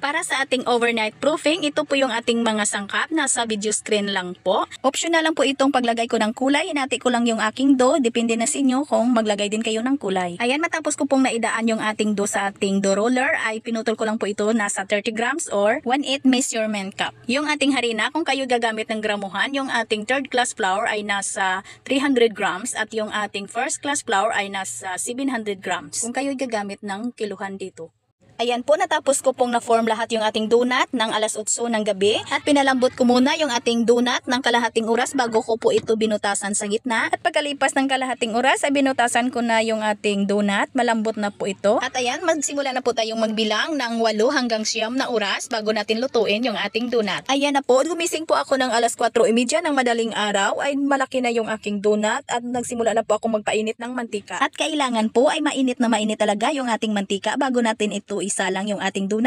Para sa ating overnight proofing, ito po yung ating mga sangkap. Nasa video screen lang po. Optional lang po itong paglagay ko ng kulay. Hinati ko lang yung aking dough. Depende na sa inyo kung maglagay din kayo ng kulay. Ayan, matapos ko pong naidaan yung ating dough sa ating dough roller, ay pinutol ko lang po ito nasa 30 grams or 1/8 measurement cup. Yung ating harina, kung kayo gagamit ng gramuhan, yung ating third class flour ay nasa 300 grams at yung ating first class flour ay nasa 700 grams. Kung kayo gagamit ng kiluhan dito. Ayan po, natapos ko pong na-form lahat yung ating donut ng alas 8 ng gabi. At pinalambot ko muna yung ating donut ng kalahating oras bago ko po ito binutasan sa gitna. At pagkalipas ng kalahating oras ay binutasan ko na yung ating donut. Malambot na po ito. At ayan, magsimula na po tayong magbilang ng 8 hanggang 9 na oras bago natin lutuin yung ating donut. Ayan na po, gumising po ako ng alas 4:30 ng madaling araw. Ay malaki na yung aking donut at nagsimula na po ako magpainit ng mantika. At kailangan po ay mainit na mainit talaga yung ating mantika bago natin ito isalang yung ating donut.